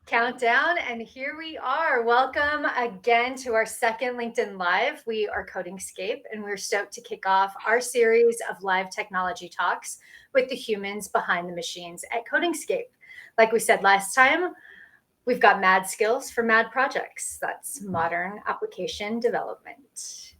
Countdown, and here we are. Welcome again to our second LinkedIn Live. We are Codingscape, and we're stoked to kick off our series of live technology talks with the humans behind the machines at Codingscape. Like we said last time, we've got mad skills for mad projects. That's modern application development.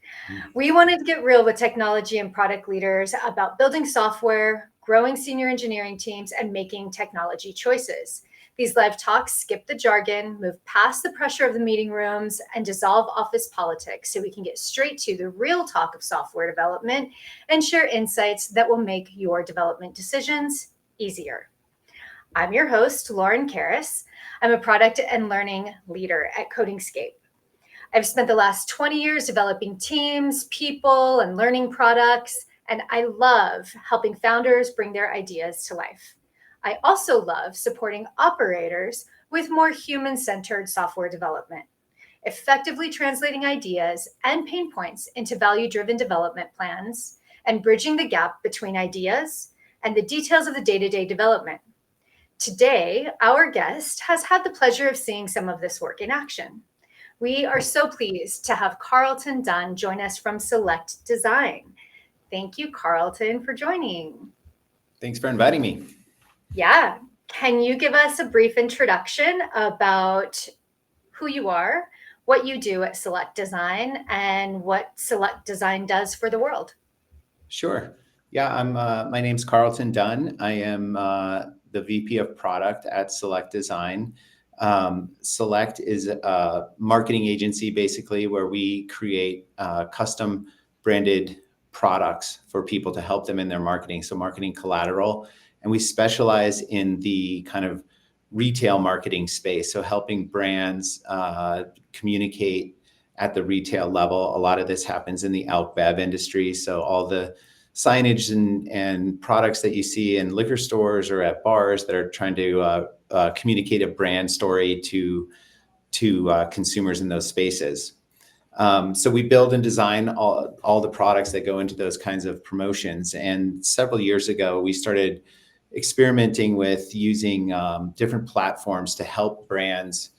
We wanted to get real with technology and product leaders about building software, growing senior engineering teams, and making technology choices. These live talks skip the jargon, move past the pressure of the meeting rooms, and dissolve office politics so we can get straight to the real talk of software development and share insights that will make your development decisions easier. I'm your host, Lauren Karras. I'm a product and learning leader at Codingscape. I've spent the last 20 years developing teams, people, and learning products, and I love helping founders bring their ideas to life. I also love supporting operators with more human-centered software development, effectively translating ideas and pain points into value-driven development plans, and bridging the gap between ideas and the details of the day-to-day development. Today, our guest has had the pleasure of seeing some of this work in action. We are so pleased to have Carlton Dunn join us from Select Design. Thank you, Carlton, for joining. Thanks for inviting me. Yeah. Can you give us a brief introduction about who you are, what you do at Select Design, and what Select Design does for the world? Sure. Yeah, my name's Carlton Dunn. I am the VP of Product at Select Design. Select is a marketing agency, basically, where we create custom branded products for people to help them in their marketing, so marketing collateral. And we specialize in the kind of retail marketing space, so helping brands communicate at the retail level. A lot of this happens in the out-bev industry, so all the signage and products that you see in liquor stores or at bars that are trying to communicate a brand story to consumers in those spaces. So we build and design all the products that go into those kinds of promotions. And several years ago, we started experimenting with using different platforms to help brands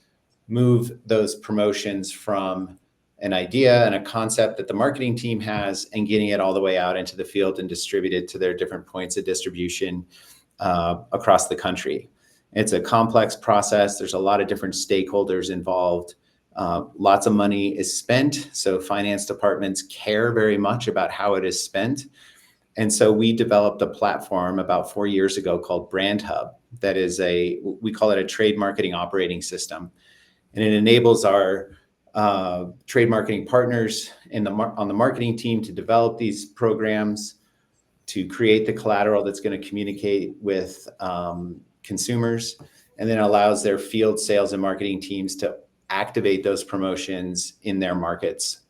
move those promotions from an idea and a concept that the marketing team has and getting it all the way out into the field and distributed to their different points of distribution across the country. It's a complex process. There's a lot of different stakeholders involved. Lots of money is spent. So finance departments care very much about how it is spent. And so we developed a platform about 4 years ago called Brand Hub that is we call it a trade marketing operating system. And it enables our trade marketing partners on the marketing team to develop these programs, to create the collateral that's going to communicate with consumers, and then allows their field sales and marketing teams to activate those promotions in their markets.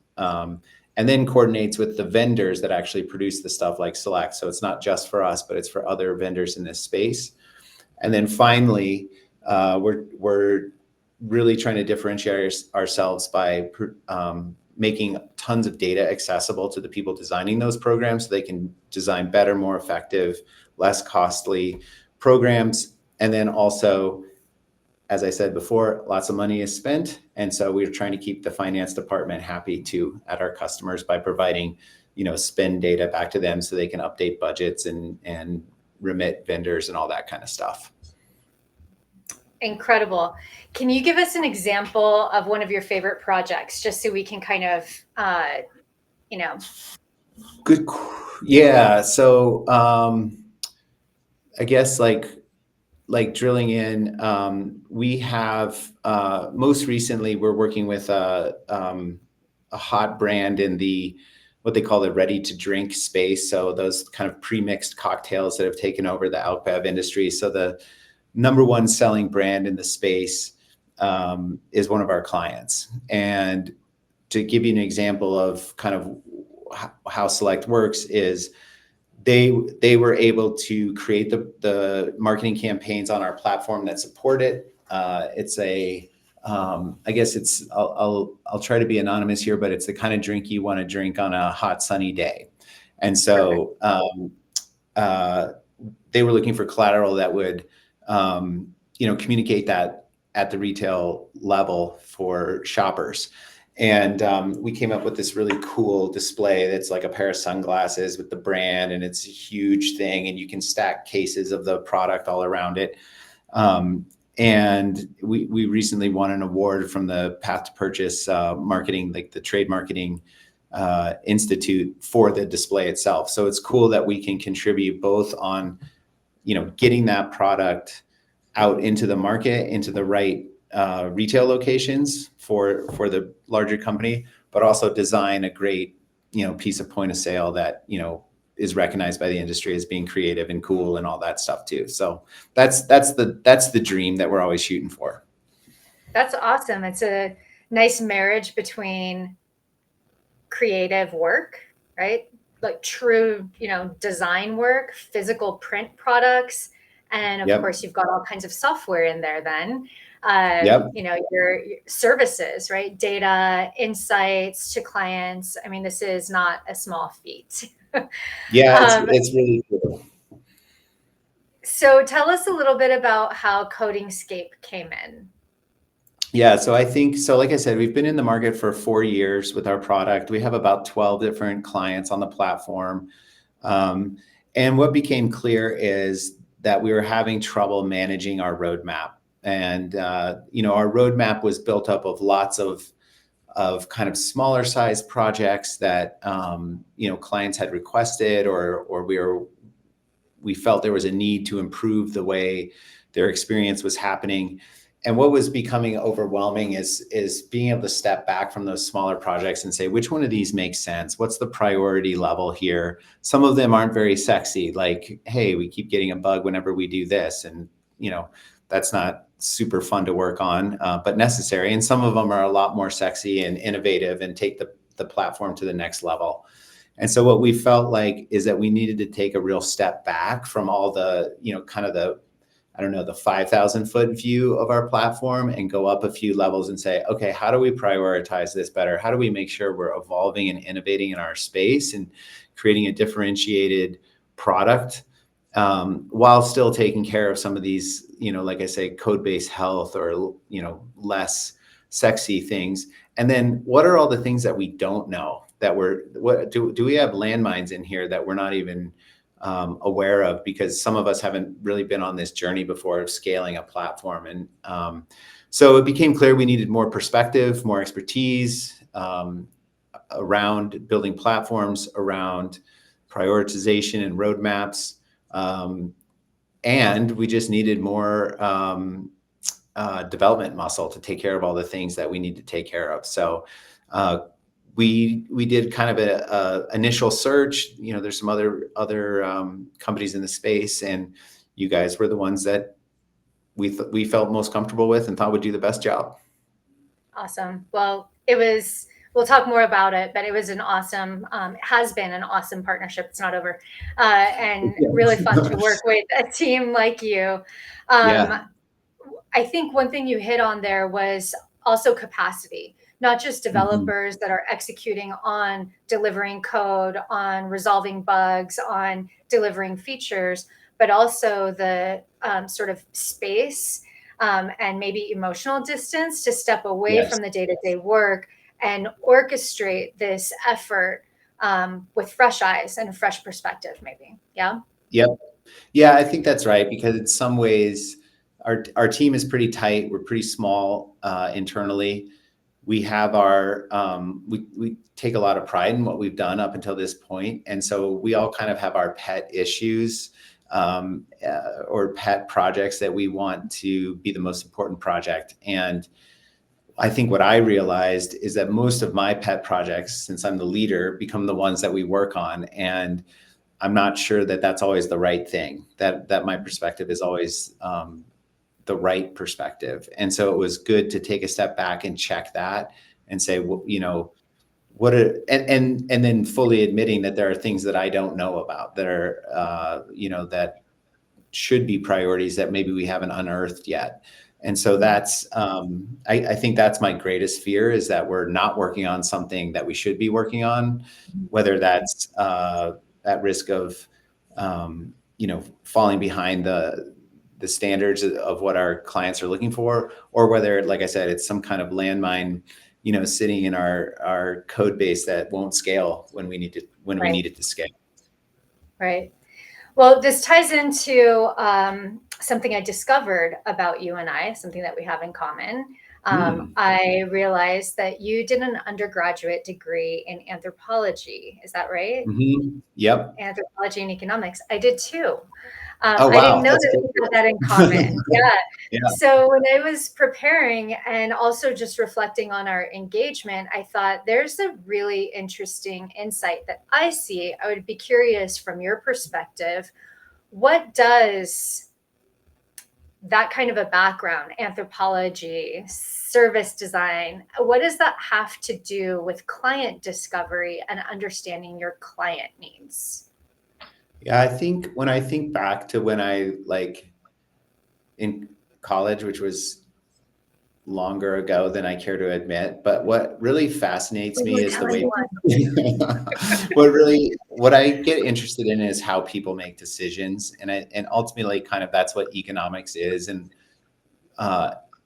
And then coordinates with the vendors that actually produce the stuff like Select. So it's not just for us, but it's for other vendors in this space. And then finally, we're really trying to differentiate ourselves by making tons of data accessible to the people designing those programs so they can design better, more effective, less costly programs. And then also, as I said before, lots of money is spent. And so we're trying to keep the finance department happy too at our customers by providing, spend data back to them so they can update budgets and remit vendors and all that kind of stuff. Incredible. Can you give us an example of one of your favorite projects, just so we can kind of, Good. Yeah. So I guess like drilling in, we have most recently we're working with a hot brand in what they call the ready to drink space. So those kind of pre-mixed cocktails that have taken over the out-bev industry. So the number one selling brand in the space is one of our clients. And to give you an example of kind of how Select works is they were able to create the marketing campaigns on our platform that support it. It's I guess I'll try to be anonymous here, but it's the kind of drink you want to drink on a hot sunny day. And so they were looking for collateral that would communicate that at the retail level for shoppers. And we came up with this really cool display that's like a pair of sunglasses with the brand, and it's a huge thing, and you can stack cases of the product all around it. And we recently won an award from the Path to Purchase marketing, like the trade marketing institute, for the display itself. So it's cool that we can contribute both on, getting that product out into the market, into the right retail locations for the larger company, but also design a great, piece of point of sale that, is recognized by the industry as being creative and cool and all that stuff too. So that's the dream that we're always shooting for. That's awesome. It's a nice marriage between creative work, right? Like true, design work, physical print products. And of Yep. course, you've got all kinds of software in there then. Yep. Your services, right? Data, insights to clients. I mean, this is not a small feat. Yeah, it's really cool. So tell us a little bit about how Codingscape came in. Yeah, so I think, so like I said, we've been in the market for 4 years with our product. We have about 12 different clients on the platform. And what became clear is that we were having trouble managing our roadmap. And, our roadmap was built up of lots of kind of smaller size projects that, clients had requested, or we felt there was a need to improve the way their experience was happening. And what was becoming overwhelming is being able to step back from those smaller projects and say, which one of these makes sense? What's the priority level here? Some of them aren't very sexy, like, hey, we keep getting a bug whenever we do this. And, that's not super fun to work on, but necessary. And some of them are a lot more sexy and innovative and take the platform to the next level. And so what we felt like is that we needed to take a real step back from all the, kind of the 5,000 foot view of our platform, and go up a few levels and say, okay, how do we prioritize this better? How do we make sure we're evolving and innovating in our space and creating a differentiated product, while still taking care of some of these, like I say, code-based health or, less sexy things? And then what are all the things that we don't know that do we have landmines in here that we're not even aware of, because some of us haven't really been on this journey before of scaling a platform. And so it became clear we needed more perspective, more expertise around building platforms, around prioritization and roadmaps. And we just needed more development muscle to take care of all the things that we need to take care of. So we did kind of a initial search. There's some other companies in the space, and you guys were the ones that we felt most comfortable with and thought would do the best job. Awesome. Well, we'll talk more about it, but it was has been an awesome partnership. It's not over. And really fun to work with a team like you. Yeah. I think one thing you hit on there was also capacity, not just developers that are executing on delivering code, on resolving bugs, on delivering features, but also the sort of space and maybe emotional distance to step away from the day-to-day work and orchestrate this effort with fresh eyes and a fresh perspective, maybe. Yeah. Yep. Yeah, I think that's right, because in some ways our team is pretty tight. We're pretty small internally. We have we take a lot of pride in what we've done up until this point. And so we all kind of have our pet issues or pet projects that we want to be the most important project. And I think what I realized is that most of my pet projects, since I'm the leader, become the ones that we work on. And I'm not sure that that's always the right thing, that my perspective is always the right perspective. And so it was good to take a step back and check that and say, well, and then fully admitting that there are things that I don't know about that are, that should be priorities that maybe we haven't unearthed yet. And so that's, I think that's my greatest fear, is that we're not working on something that we should be working on, whether that's at risk of, falling behind the standards of what our clients are looking for, or whether, like I said, it's some kind of landmine, sitting in our code base that won't scale when we need Right. it to scale. Right. Well, this ties into something I discovered about you and I, something that we have in common. I realized that you did an undergraduate degree in anthropology. Is that right? Yep. Anthropology and economics. I did too. Oh, I didn't wow. know That's that good. we had that in common. Yeah. Yeah. So when I was preparing and also just reflecting on our engagement, I thought there's a really interesting insight that I see. I would be curious from your perspective, what does that kind of a background, anthropology, service design, what does that have to do with client discovery and understanding your client needs? Yeah, I think when I think back to when I in college, which was longer ago than I care to admit, but what really fascinates We me won't is the tell way anyone. what I get interested in is how people make decisions. And ultimately kind of that's what economics is. And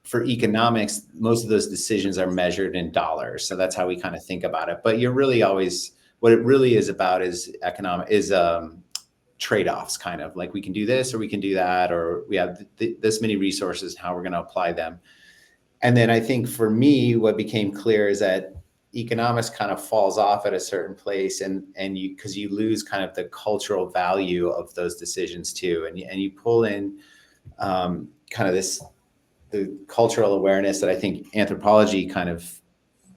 for economics, most of those decisions are measured in dollars. So that's how we kind of think about it. But you're really always, what it really is about is trade-offs, kind of like we can do this or we can do that, or we have this many resources, how we're going to apply them. And then I think for me, what became clear is that economics kind of falls off at a certain place, and you, because you lose kind of the cultural value of those decisions too, and you pull in kind of the cultural awareness that I think anthropology kind of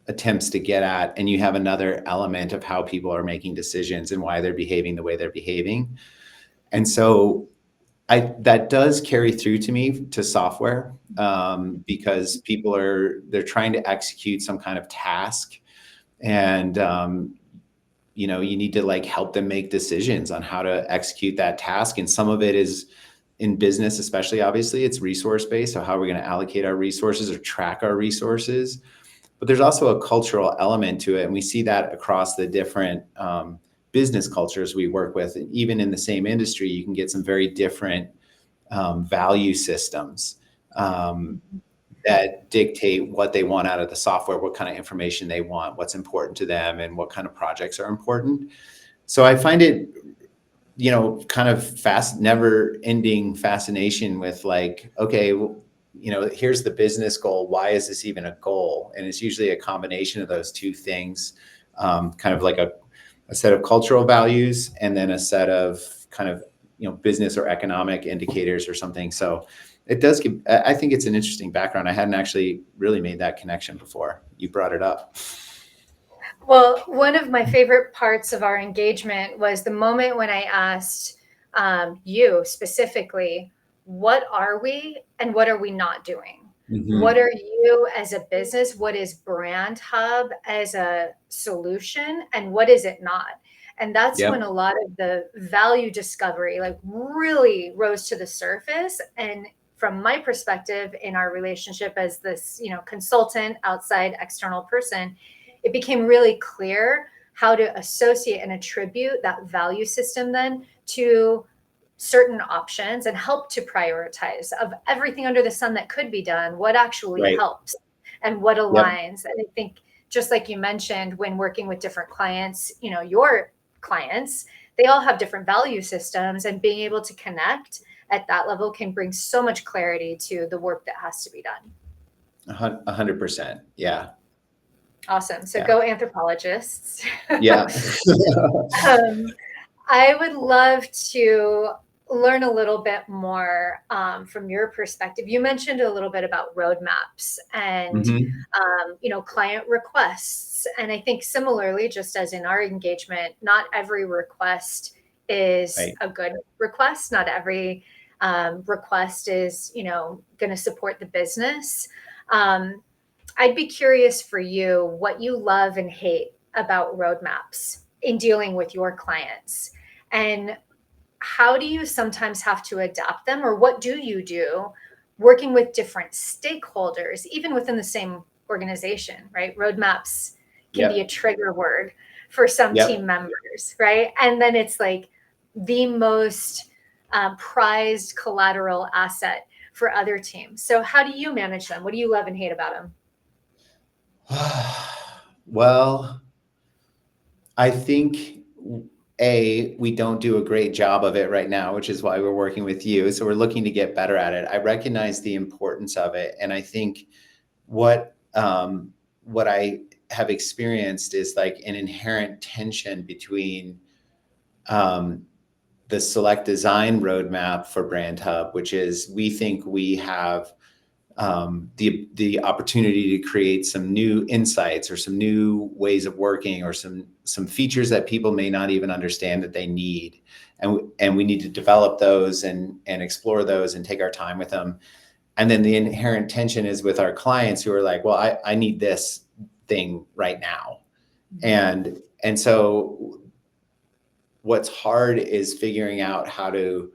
attempts to get at, and you have another element of how people are making decisions and why they're behaving the way they're behaving. And so that does carry through to me to software, because they're trying to execute some kind of task, and you need to help them make decisions on how to execute that task. And some of it is in business, especially, obviously, it's resource based. So how are we going to allocate our resources or track our resources? But there's also a cultural element to it, and we see that across the different business cultures we work with. And even in the same industry, you can get some very different value systems that dictate what they want out of the software, what kind of information they want, what's important to them, and what kind of projects are important. So I find it, kind of never ending fascination with okay, well, here's the business goal. Why is this even a goal? And it's usually a combination of those two things, kind of like a set of cultural values, and then a set of kind of, business or economic indicators or something. So it does give, I think it's an interesting background. I hadn't actually really made that connection before you brought it up. Well, one of my favorite parts of our engagement was the moment when I asked you specifically, what are we and what are we not doing? What are you as a business? What is Brand Hub as a solution, and what is it not? And that's when Yep. a lot of the value discovery really rose to the surface. And from my perspective in our relationship as this, consultant, outside external person, it became really clear how to associate and attribute that value system then to certain options and help to prioritize of everything under the sun that could be done, what actually Right. helps and what Yep. aligns. And I think just like you mentioned, when working with different clients, your clients, they all have different value systems, and being able to connect at that level can bring so much clarity to the work that has to be done. 100%. Yeah. Awesome. So Yeah. go anthropologists. Yeah. I would love to learn a little bit more from your perspective. You mentioned a little bit about roadmaps and client requests. And I think similarly, just as in our engagement, not every request is Right. a good request. Not every request is, going to support the business. I'd be curious for you what you love and hate about roadmaps in dealing with your clients. And how do you sometimes have to adapt them, or what do you do working with different stakeholders, even within the same organization, right? Roadmaps can be a Yep. trigger word for some Yep. team members, right? And then it's like the most prized collateral asset for other teams. So how do you manage them? What do you love and hate about them? Well, I think we don't do a great job of it right now, which is why we're working with you. So we're looking to get better at it. I recognize the importance of it, and I think what I have experienced is like an inherent tension between um, the Select Design roadmap for Brand Hub, which is we think we have the opportunity to create some new insights or some new ways of working or some features that people may not even understand that they need, and we need to develop those and explore those and take our time with them. And then the inherent tension is with our clients who are like, well, I need this thing right now, and so what's hard is figuring out how to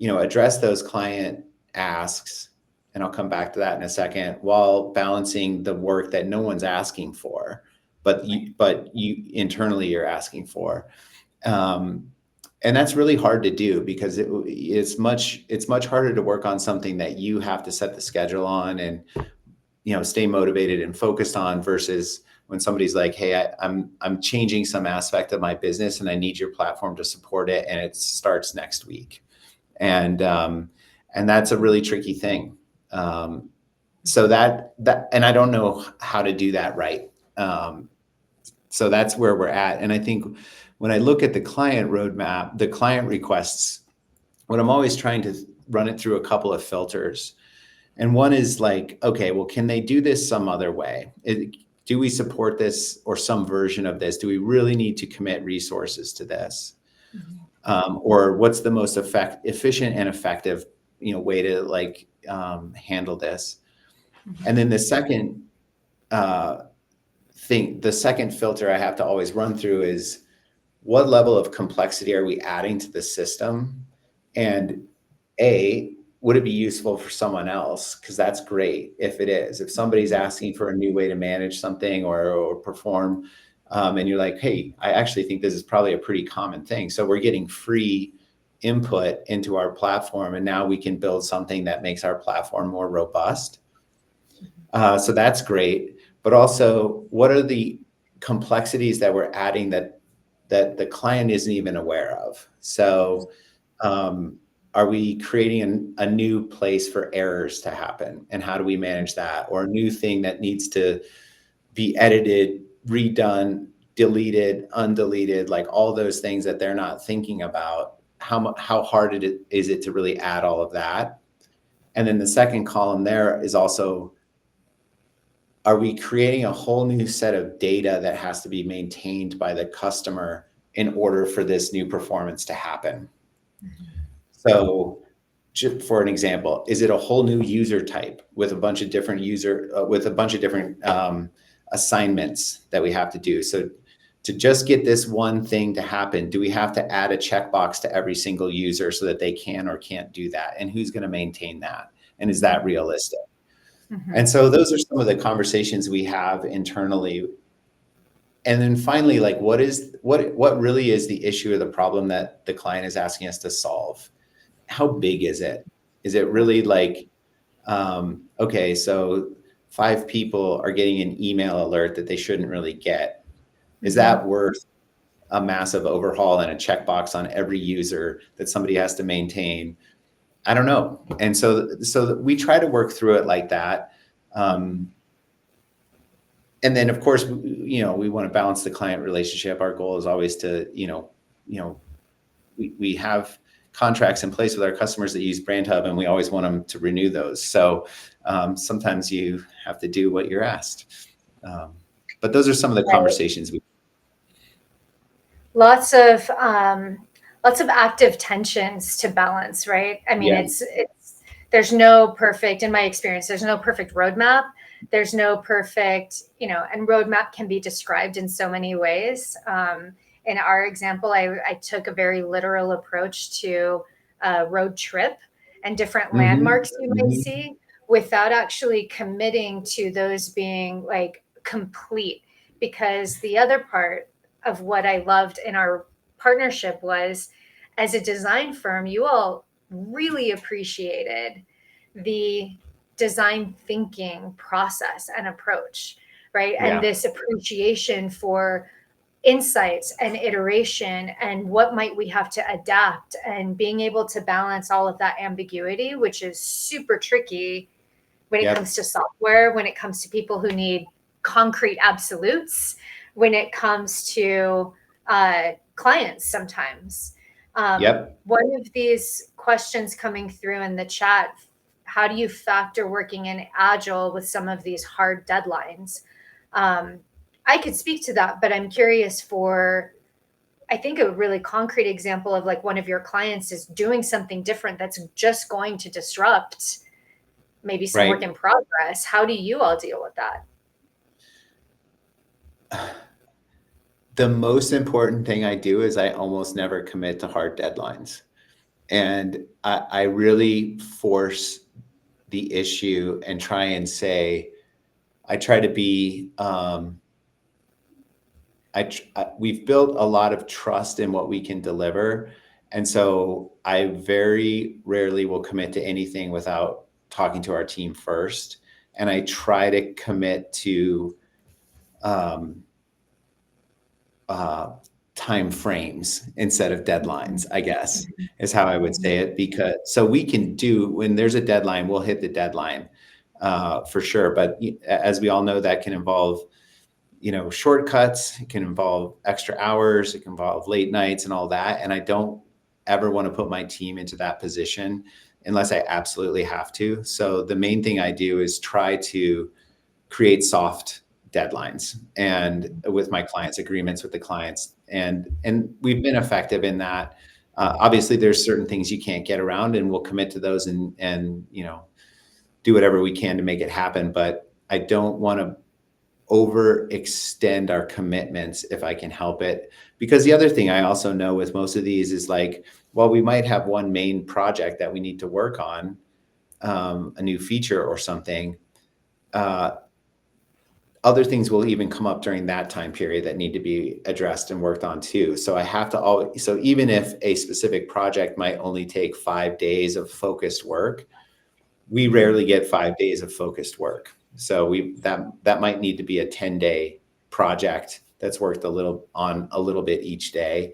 address those client asks, and I'll come back to that in a second, while balancing the work that no one's asking for, but you internally you're asking for. And that's really hard to do because it's much harder to work on something that you have to set the schedule on and stay motivated and focused on, versus when somebody's like, hey, I'm changing some aspect of my business and I need your platform to support it, and it starts next week. And that's a really tricky thing. So that and I don't know how to do that right. So that's where we're at. And I think when I look at the client roadmap, the client requests, what I'm always trying to run it through a couple of filters. And one is like, okay, well, can they do this some other way? Do we support this or some version of this? Do we really need to commit resources to this? Or what's the most efficient and effective, way to handle this? And then the second the second filter I have to always run through is, what level of complexity are we adding to the system? And would it be useful for someone else? Because that's great if it is. If somebody's asking for a new way to manage something or perform, and you're like, hey, I actually think this is probably a pretty common thing. So we're getting free input into our platform, and now we can build something that makes our platform more robust. So that's great. But also, what are the complexities that we're adding that the client isn't even aware of? So are we creating a new place for errors to happen? And how do we manage that? Or a new thing that needs to be edited, redone, deleted, undeleted, like all those things that they're not thinking about. How hard is it to really add all of that? And then the second column there is also, are we creating a whole new set of data that has to be maintained by the customer in order for this new performance to happen? So just for an example, is it a whole new user type with a bunch of different assignments that we have to do? So to just get this one thing to happen, do we have to add a checkbox to every single user so that they can or can't do that? And who's going to maintain that? And is that realistic? And so those are some of the conversations we have internally. And then finally, like, what really is the issue or the problem that the client is asking us to solve? How big is it? Is it really like, okay, so 5 people are getting an email alert that they shouldn't really get. Is that worth a massive overhaul and a checkbox on every user that somebody has to maintain? I don't know. And so we try to work through it like that. And then of course, we want to balance the client relationship. Our goal is always to, we have contracts in place with our customers that use Brand Hub, and we always want them to renew those. So sometimes you have to do what you're asked. But those are some of the conversations we. Lots of active tensions to balance, right? I mean, it's there's no perfect, in my experience, there's no perfect roadmap. There's no perfect, and roadmap can be described in so many ways. In our example, I took a very literal approach to a road trip and different landmarks you might see, without actually committing to those being like complete. Because the other part of what I loved in our partnership was, as a design firm, you all really appreciated the design thinking process and approach, right? And Yeah. this appreciation for insights and iteration and what might we have to adapt, and being able to balance all of that ambiguity, which is super tricky when it Yep. comes to software, when it comes to people who need concrete absolutes, when it comes to clients sometimes. Yep. One of these questions coming through in the chat: how do you factor working in Agile with some of these hard deadlines? Um, I could speak to that, but I'm curious for, I think, a really concrete example of like one of your clients is doing something different that's just going to disrupt maybe some work Right. in progress. How do you all deal with that? The most important thing I do is I almost never commit to hard deadlines. And I really force the issue and try and say, I try to be, we've built a lot of trust in what we can deliver. And so I very rarely will commit to anything without talking to our team first. And I try to commit to um, uh, time frames instead of deadlines, I guess, is how I would say it. Because so we can do, when there's a deadline, we'll hit the deadline for sure. But as we all know, that can involve, shortcuts. It can involve extra hours. It can involve late nights and all that. And I don't ever want to put my team into that position unless I absolutely have to. So the main thing I do is try to create soft deadlines and with my clients, agreements with the clients. And we've been effective in that. Obviously there's certain things you can't get around, and we'll commit to those and do whatever we can to make it happen. But I don't want to overextend our commitments if I can help it. Because the other thing I also know with most of these is like, while we might have one main project that we need to work on, a new feature or something, uh, other things will even come up during that time period that need to be addressed and worked on too. So I have to always, so even if a specific project might only take 5 days of focused work, we rarely get 5 days of focused work. So that might need to be a 10-day project that's worked a little bit each day.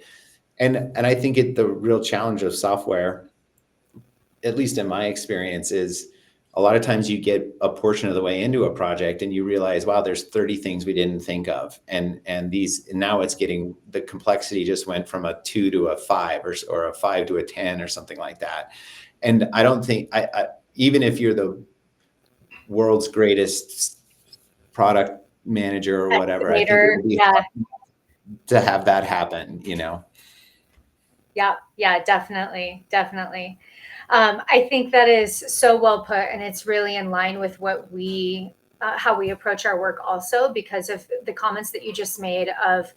And I think the real challenge of software, at least in my experience, is a lot of times you get a portion of the way into a project and you realize, wow, there's 30 things we didn't think of. And now it's getting, the complexity just went from a 2 to a 5 or a 5 to a 10 or something like that. And I don't think, even if you're the world's greatest product manager or whatever, I think it Estimator, would be yeah, hard to have that happen, yeah, definitely, definitely. I think that is so well put, and it's really in line with what we, how we approach our work, also because of the comments that you just made of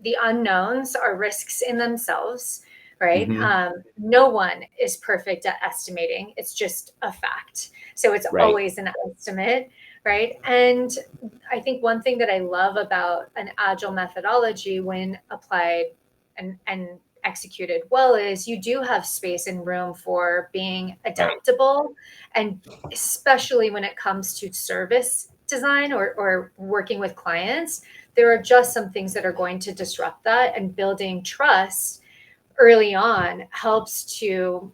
the unknowns are risks in themselves, right? hmm No one is perfect at estimating. It's just a fact. So it's Right. always an estimate, right? And I think one thing that I love about an agile methodology when applied and executed well is you do have space and room for being Right. adaptable, and especially when it comes to service design or working with clients, there are just some things that are going to disrupt that, and building trust early on helps to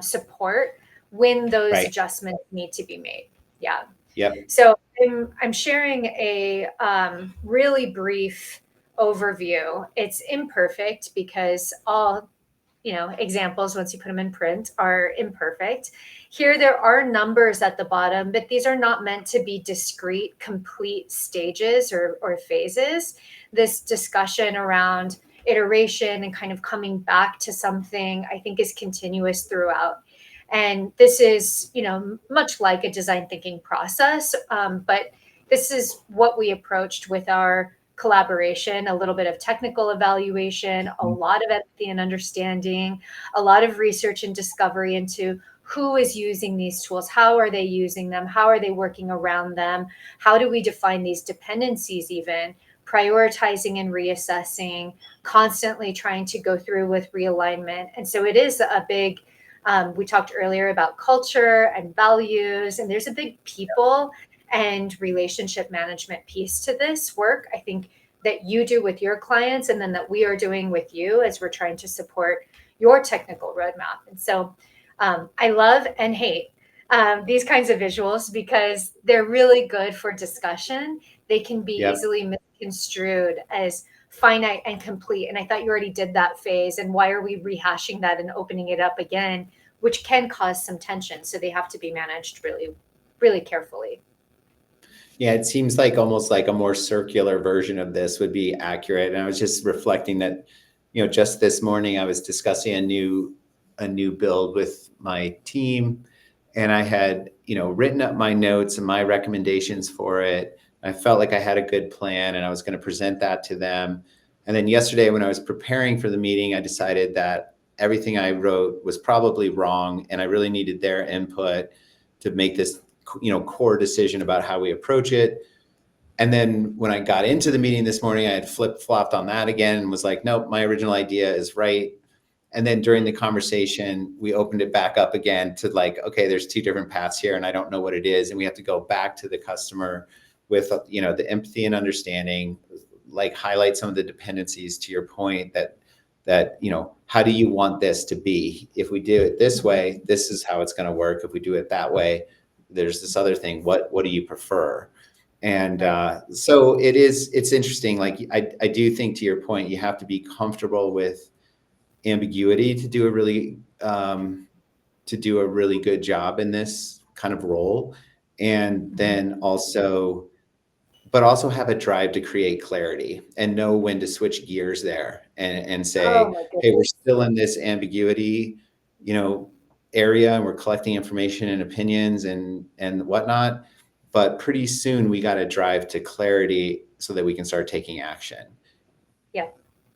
support when those Right. adjustments need to be made. Yeah. Yep. So I'm sharing a really brief overview. It's imperfect because all, examples, once you put them in print, are imperfect. Here, there are numbers at the bottom, but these are not meant to be discrete, complete stages or phases. This discussion around iteration and kind of coming back to something, I think, is continuous throughout. And this is, much like a design thinking process, but this is what we approached with our collaboration: a little bit of technical evaluation, a lot of empathy and understanding, a lot of research and discovery into who is using these tools, how are they using them, how are they working around them, how do we define these dependencies even, prioritizing and reassessing, constantly trying to go through with realignment. And so it is a big, we talked earlier about culture and values, and there's a big people and relationship management piece to this work, I think, that you do with your clients, and then that we are doing with you as we're trying to support your technical roadmap. And so I love and hate these kinds of visuals because they're really good for discussion. They can be Yep. easily misconstrued as finite and complete. And I thought you already did that phase. And why are we rehashing that and opening it up again, which can cause some tension. So they have to be managed really, really carefully. Yeah, it seems like almost like a more circular version of this would be accurate. And I was just reflecting that, just this morning I was discussing a new build with my team, and I had, written up my notes and my recommendations for it. I felt like I had a good plan and I was going to present that to them. And then yesterday when I was preparing for the meeting, I decided that everything I wrote was probably wrong and I really needed their input to make this core decision about how we approach it. And then when I got into the meeting this morning, I had flip-flopped on that again and was like, nope, my original idea is right. And then during the conversation, we opened it back up again to like, okay, there's two different paths here and I don't know what it is. And we have to go back to the customer with, the empathy and understanding, like highlight some of the dependencies to your point that, how do you want this to be? If we do it this way, this is how it's going to work. If we do it that way, there's this other thing. What do you prefer? And so it's interesting. Like I do think, to your point, you have to be comfortable with ambiguity to do a really good job in this kind of role. And then also have a drive to create clarity and know when to switch gears there and Oh say, my hey, we're goodness. still in this ambiguity, area, and we're collecting information and opinions and whatnot. But pretty soon we got to drive to clarity so that we can start taking action. Yeah,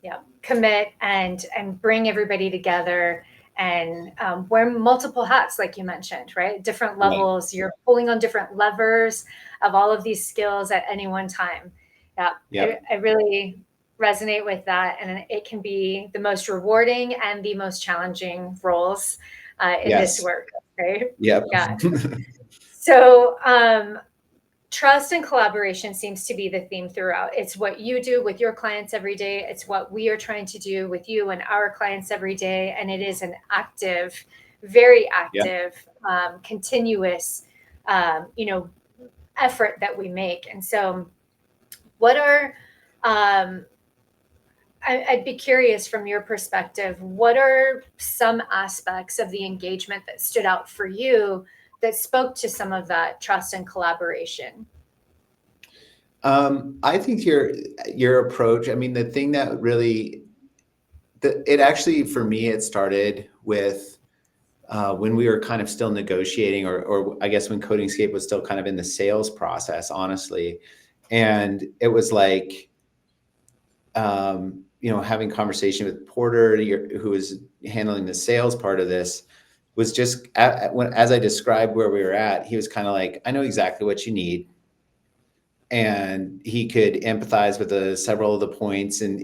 yeah. Commit and bring everybody together and wear multiple hats, like you mentioned, right? Different Right. levels. You're pulling on different levers of all of these skills at any one time. Yeah, Yep. I really resonate with that, and it can be the most rewarding and the most challenging roles in this Yes. work, right? Yep. Yeah. So trust and collaboration seems to be the theme throughout. It's what you do with your clients every day. It's what we are trying to do with you and our clients every day. And it is an active, very Yep. active, continuous, effort that we make. And so, what are, I'd be curious from your perspective, what are some aspects of the engagement that stood out for you that spoke to some of that trust and collaboration? I think your approach. I mean, the thing that really, it actually for me, it started with when we were kind of still negotiating, or I guess when Codingscape was still kind of in the sales process, honestly, and it was like, having conversation with Porter, who was handling the sales part of this, was just as I described where we were at, he was kind of like, I know exactly what you need. And he could empathize with several of the points and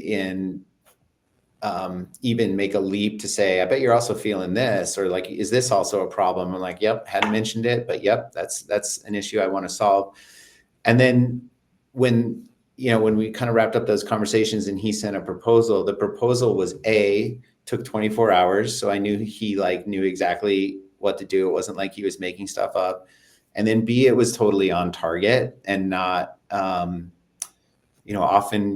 even make a leap to say, I bet you're also feeling this, or like, is this also a problem? I'm like, yep, hadn't mentioned it, but yep, that's an issue I want to solve. And then when we kind of wrapped up those conversations and he sent a proposal, the proposal was took 24 hours. So I knew he knew exactly what to do. It wasn't like he was making stuff up. And then B, it was totally on target and not, often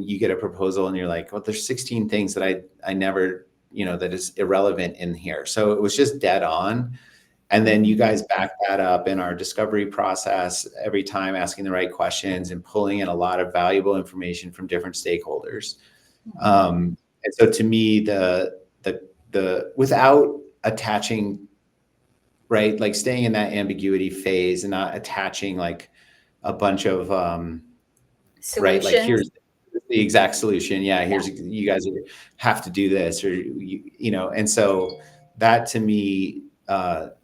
you get a proposal and you're like, well, there's 16 things that I never, that is irrelevant in here. So it was just dead on. And then you guys back that up in our discovery process every time, asking the right questions and pulling in a lot of valuable information from different stakeholders. And so to me, the without attaching, right, like staying in that ambiguity phase and not attaching like a bunch of right, like Solutions. here's the exact solution. Yeah, Yeah. you guys have to do this, or and so that to me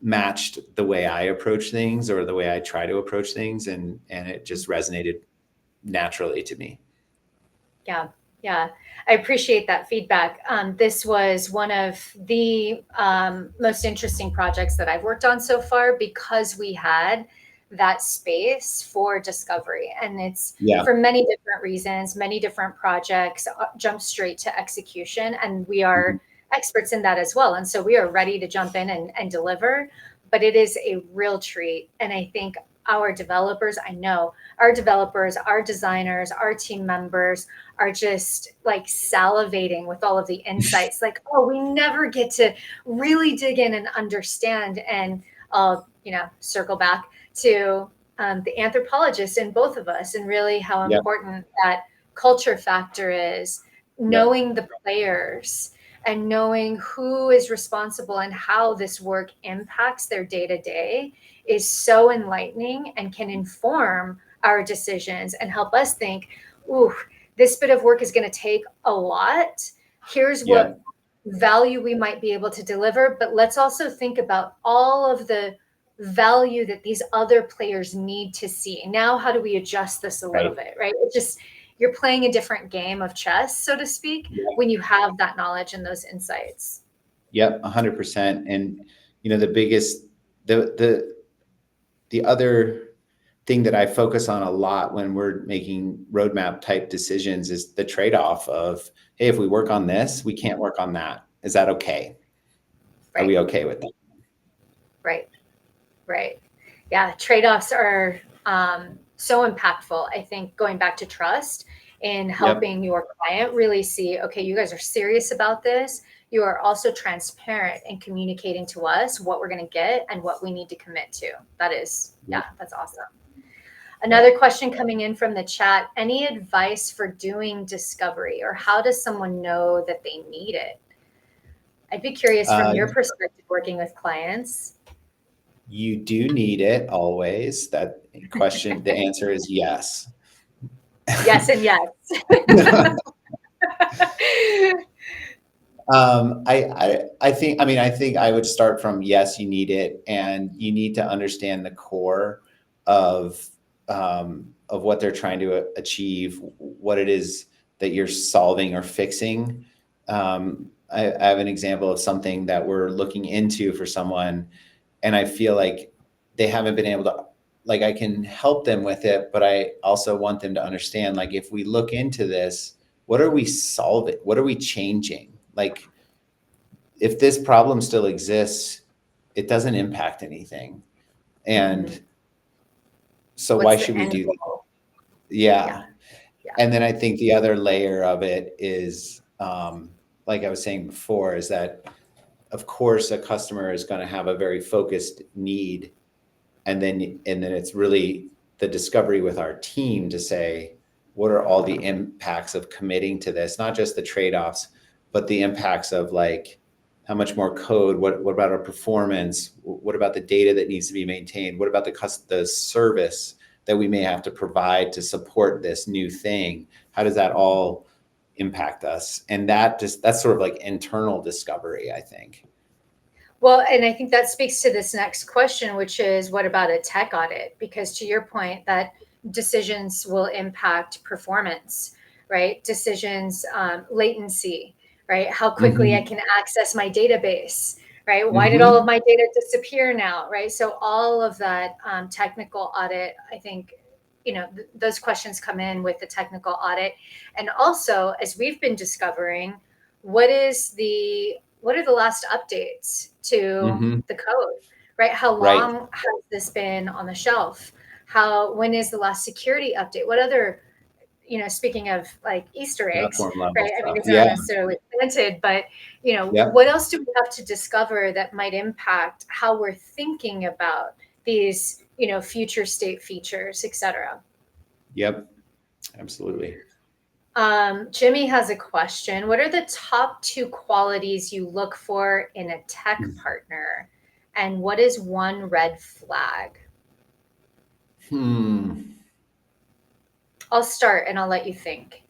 matched the way I approach things, or the way I try to approach things, and it just resonated naturally to me. Yeah, yeah. I appreciate that feedback. This was one of the most interesting projects that I've worked on so far because we had that space for discovery. And it's Yeah. for many different reasons, many different projects jump straight to execution. And we Mhm. are experts in that as well. And so we are ready to jump in and deliver. But it is a real treat. And I think our developers, I know our developers, our designers, our team members are just like salivating with all of the insights. Like, oh, we never get to really dig in and understand. And I'll, circle back to the anthropologist in both of us and really how Yep. important that culture factor is, Yep. knowing the players and knowing who is responsible and how this work impacts their day to day is so enlightening and can inform our decisions and help us think, ooh, this bit of work is going to take a lot. Here's what Yep. value we might be able to deliver, but let's also think about all of the value that these other players need to see. Now, how do we adjust this a little Right. bit, right? It's just, you're playing a different game of chess, so to speak, Yep. when you have that knowledge and those insights. Yep. 100%. And the biggest, the other thing that I focus on a lot when we're making roadmap type decisions is the trade-off of, hey, if we work on this, we can't work on that. Is that okay? Are Right, we okay with that? right, right. Yeah, trade-offs are so impactful. I think going back to trust in Yep. helping your client really see, okay, you guys are serious about this. You are also transparent in communicating to us what we're going to get and what we need to commit to. That is, Yep. yeah, that's awesome. Yep. Another question coming in from the chat. Any advice for doing discovery, or how does someone know that they need it? I'd be curious from Uh, your perspective working with clients. you do need it always. That question, the answer is yes. Yes and yes. I think I would start from yes, you need it, and you need to understand the core of what they're trying to achieve, what it is that you're solving or fixing. I have an example of something that we're looking into for someone, and I feel like they haven't been able to, like, I can help them with it, but I also want them to understand, like, if we look into this, what are we solving? What are we changing? Like, if this problem still exists, it doesn't impact anything. Mhm. And so why What's the should we end do that? goal? Yeah, Yeah. yeah. And then I think the other layer of it is, like I was saying before, is that of course a customer is going to have a very focused need. And then it's really the discovery with our team to say, what are all the impacts of committing to this? Not just the trade-offs, but the impacts of, like, how much more code? What about our performance? What about the data that needs to be maintained? What about the service that we may have to provide to support this new thing? How does that all impact us? And that's sort of like internal discovery, I think. Well, and I think that speaks to this next question, which is what about a tech audit? Because to your point, that decisions will impact performance, right? Decisions, latency, right? How quickly I Mm-hmm. can access my database, right? Why did all of Mm-hmm. my data disappear now, right? So all of that technical audit, I think, those questions come in with the technical audit. And also, as we've been discovering, what are the last updates to Mm-hmm. the code, right? How Right. long has this been on the shelf? When is the last security update? What other, speaking of like Easter eggs, Platform level right? I mean, stuff. these are not Yeah. necessarily planted, but Yep. what else do we have to discover that might impact how we're thinking about these, future state features, et cetera? Yep. Absolutely. Jimmy has a question. What are the top two qualities you look for in a tech partner? And what is one red flag? Hmm. I'll start and I'll let you think.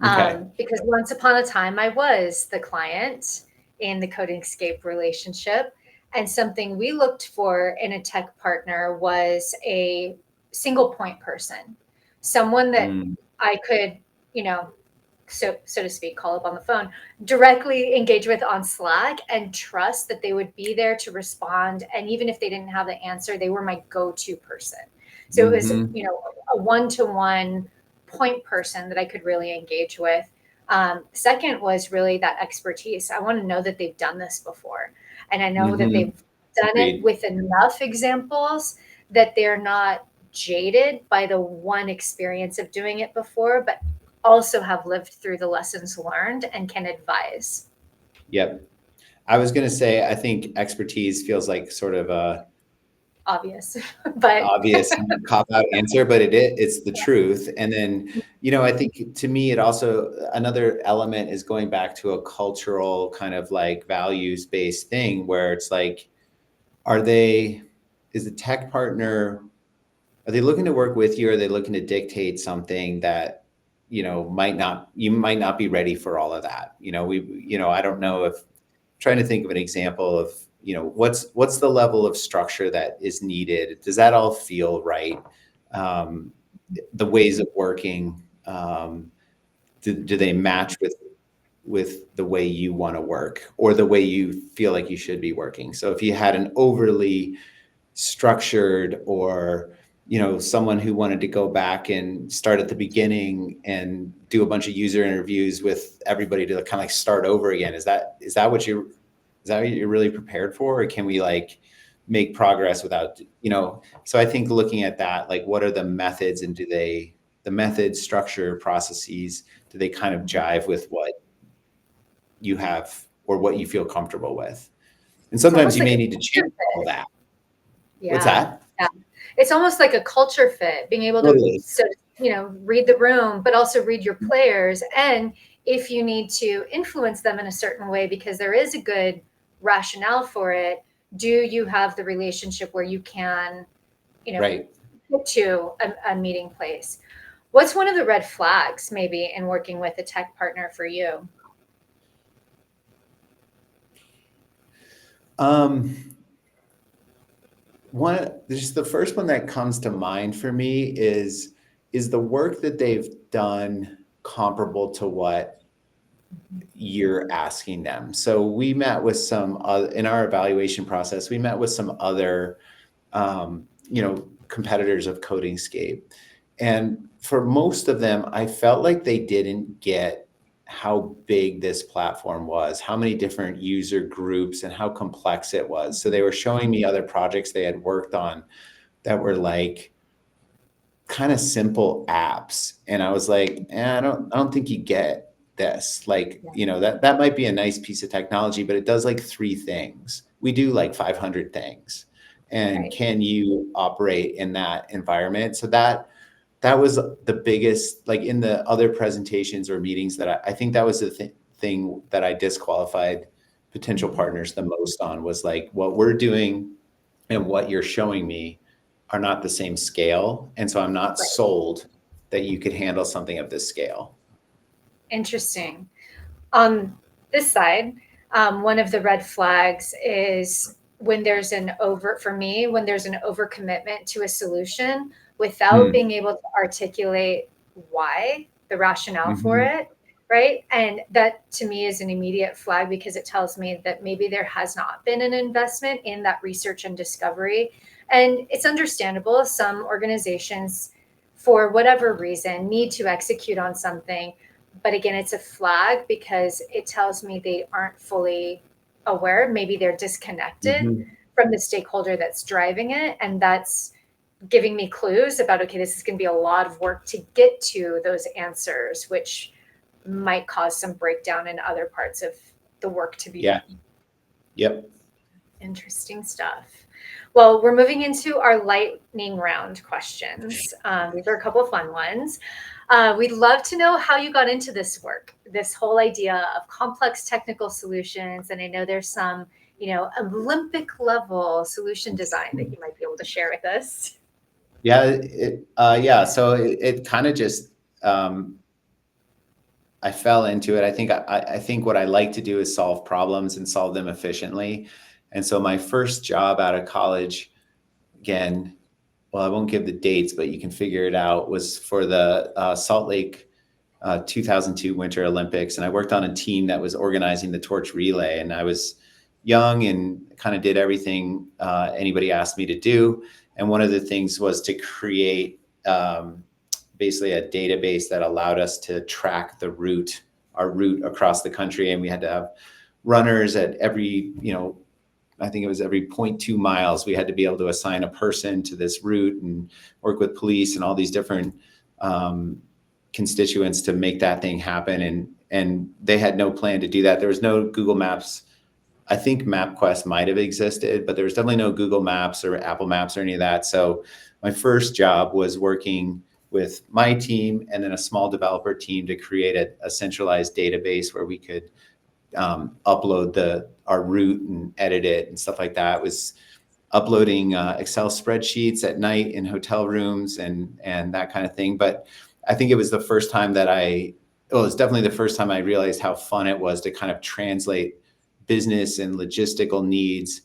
Okay. Because once upon a time, I was the client in the Codengscape relationship. And something we looked for in a tech partner was a single point person, someone that Mm. I could, you know, so to speak, call up on the phone, directly engage with on Slack and trust that they would be there to respond. And even if they didn't have the answer, they were my go-to person. So it was, Mm-hmm. a one-to-one point person that I could really engage with. Second was really that expertise. I want to know that they've done this before. And I know that Mm-hmm. they've done it Agreed. with enough examples that they're not jaded by the one experience of doing it before, but also have lived through the lessons learned and can advise. Yep. I was going to say, I think expertise feels like sort of a Obvious, but obvious cop out answer, but it's the truth. And then, I think to me, it also, another element is going back to a cultural kind of like values based thing where it's like, is the tech partner, are they looking to work with you? Or are they looking to dictate something that, you might not be ready for all of that. I don't know if, trying to think of an example of, what's the level of structure that is needed? Does that all feel right? Um, the ways of working, do they match with the way you want to work or the way you feel like you should be working? So if you had an overly structured or someone who wanted to go back and start at the beginning and do a bunch of user interviews with everybody to kind of like start over again, is that what you're really prepared for, or can we like make progress without, so I think looking at that, like what are the methods, and the methods, structure, processes, do they kind of jive with what you have or what you feel comfortable with? And it's sometimes almost you like may a need to change culture all fit. that. What's Yeah. that? Yeah. It's almost like a culture fit, being able to, Totally. read the room, but also read your players. And if you need to influence them in a certain way, because there is a good rationale for it, do you have the relationship where you can, you know, Right. get to a meeting place? What's one of the red flags maybe in working with a tech partner for you? Um, just the first one that comes to mind for me is the work that they've done comparable to what you're asking them. So we met with some in our evaluation process, we met with some other, competitors of Codingscape. And for most of them, I felt like they didn't get how big this platform was, how many different user groups, and how complex it was. So they were showing me other projects they had worked on that were like kind of simple apps. And I was like, I don't think you get this. Like, Yeah. that might be a nice piece of technology, but it does like 3 things. We do like 500 things. And Right. can you operate in that environment? So that was the biggest, like in the other presentations or meetings that I think that was the thing that I disqualified potential partners the most on, was like what we're doing and what you're showing me are not the same scale. And so I'm not Right. sold that you could handle something of this scale. Interesting. On this side, one of the red flags is when there's for me, when there's an overcommitment to a solution without Hmm. being able to articulate why, the rationale for Mm-hmm. it, right? And that to me is an immediate flag because it tells me that maybe there has not been an investment in that research and discovery. And it's understandable. Some organizations, for whatever reason, need to execute on something, but again, it's a flag because it tells me they aren't fully aware. Maybe they're disconnected Mm-hmm. from the stakeholder that's driving it. And that's giving me clues about, okay, this is going to be a lot of work to get to those answers, which might cause some breakdown in other parts of the work to be Yeah. done. Yep. Interesting stuff. Well, we're moving into our lightning round questions. These are a couple of fun ones. We'd love to know how you got into this work, this whole idea of complex technical solutions. And I know there's some, Olympic level solution design that you might be able to share with us. Yeah. So it kind of just, I fell into it. I think what I like to do is solve problems and solve them efficiently. And so my first job out of college, again, well, I won't give the dates, but you can figure it out, was for the Salt Lake 2002 Winter Olympics, and I worked on a team that was organizing the torch relay. And I was young and kind of did everything anybody asked me to do. And one of the things was to create basically a database that allowed us to track our route across the country. And we had to have runners at every, I think it was every 0.2 miles, we had to be able to assign a person to this route and work with police and all these different constituents to make that thing happen. And they had no plan to do that. There was no Google Maps. I think MapQuest might have existed, but there was definitely no Google Maps or Apple Maps or any of that. So my first job was working with my team and then a small developer team to create a centralized database where we could upload our route and edit it and stuff like that. It was uploading Excel spreadsheets at night in hotel rooms and that kind of thing. But I think it was the first time it's definitely the first time I realized how fun it was to kind of translate business and logistical needs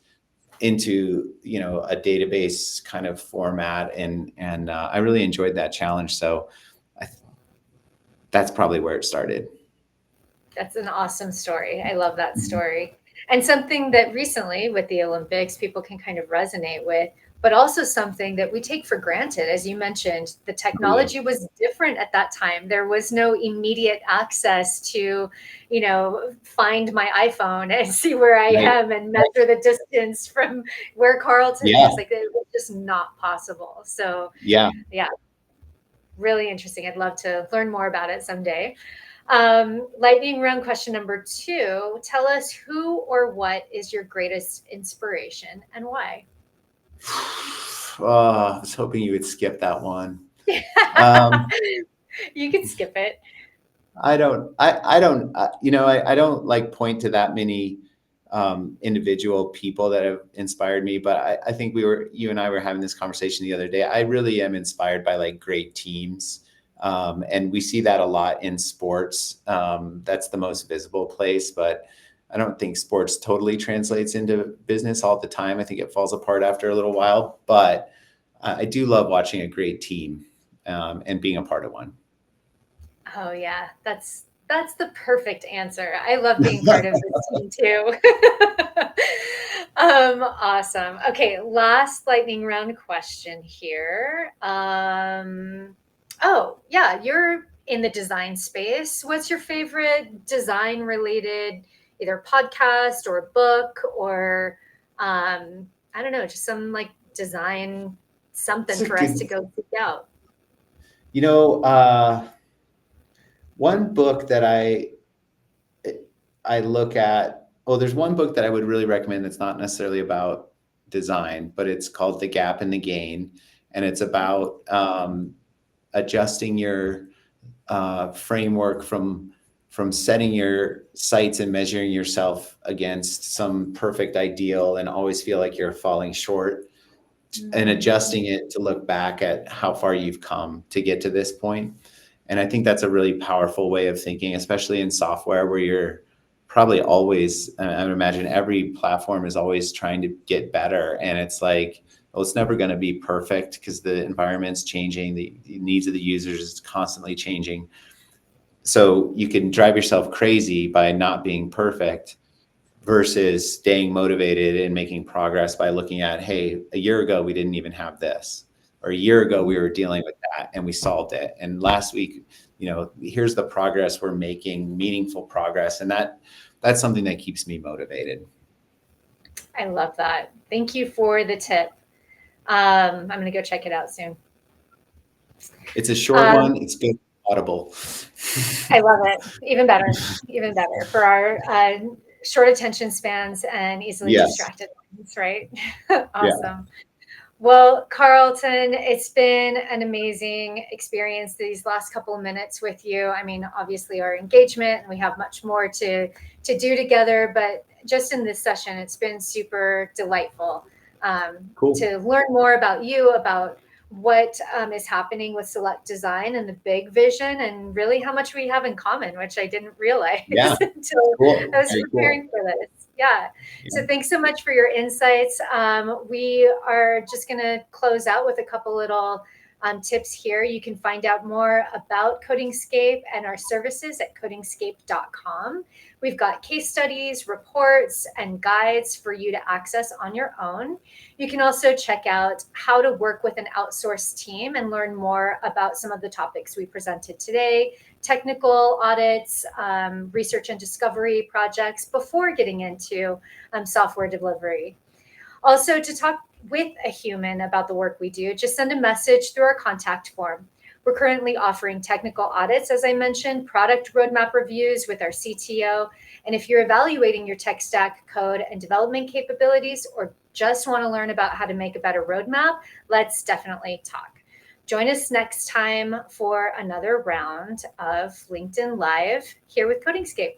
into, a database kind of format. And I really enjoyed that challenge. So that's probably where it started. That's an awesome story. I love that story. And something that recently with the Olympics, people can kind of resonate with, but also something that we take for granted. As you mentioned, the technology was different at that time. There was no immediate access to, find my iPhone and see where I am and measure the distance from where Carlton is. Like, it was just not possible. So yeah, really interesting. I'd love to learn more about it someday. Lightning round question number 2. Tell us who or what is your greatest inspiration and why? Oh, I was hoping you would skip that one. You can skip it. I don't like point to that many individual people that have inspired me, but I think you and I were having this conversation the other day. I really am inspired by like great teams. And we see that a lot in sports. That's the most visible place, but I don't think sports totally translates into business all the time. I think it falls apart after a little while, but I do love watching a great team and being a part of one. Oh yeah, that's the perfect answer. I love being part of this team too. Awesome. Okay, last lightning round question here. Oh yeah, you're in the design space. What's your favorite design related either podcast or book or I don't know, just some like design something for us to go seek out? One book that I look at, there's one book that I would really recommend that's not necessarily about design, but it's called The Gap and the Gain. And it's about adjusting your framework from setting your sights and measuring yourself against some perfect ideal and always feel like you're falling short, and adjusting it to look back at how far you've come to get to this point. And I think that's a really powerful way of thinking, especially in software where you're probably always, I would imagine every platform is always trying to get better. And it's like, well, it's never going to be perfect because the environment's changing, the needs of the users is constantly changing. So you can drive yourself crazy by not being perfect versus staying motivated and making progress by looking at, hey, a year ago, we didn't even have this, or a year ago, we were dealing with that and we solved it. And last week, here's the progress we're making, meaningful progress. And that's something that keeps me motivated. I love that. Thank you for the tip. I'm going to go check it out soon. It's a short one. It's good. Audible. I love it. Even better for our short attention spans and easily distracted ones, right? Awesome. Yeah. Well, Carlton, it's been an amazing experience these last couple of minutes with you. I mean, obviously our engagement, and we have much more to do together, but just in this session, it's been super delightful to learn more about you, about what is happening with Select Design and the big vision, and really how much we have in common, which I didn't realize until I was preparing for this. Yeah. So thanks so much for your insights. We are just going to close out with a couple little tips here. You can find out more about Codingscape and our services at codingscape.com. We've got case studies, reports, and guides for you to access on your own. You can also check out how to work with an outsourced team and learn more about some of the topics we presented today, technical audits, research and discovery projects before getting into software delivery. Also, to talk with a human about the work we do, just send a message through our contact form. We're currently offering technical audits, as I mentioned, product roadmap reviews with our CTO. And if you're evaluating your tech stack, code, and development capabilities, or just want to learn about how to make a better roadmap, let's definitely talk. Join us next time for another round of LinkedIn Live here with Codingscape.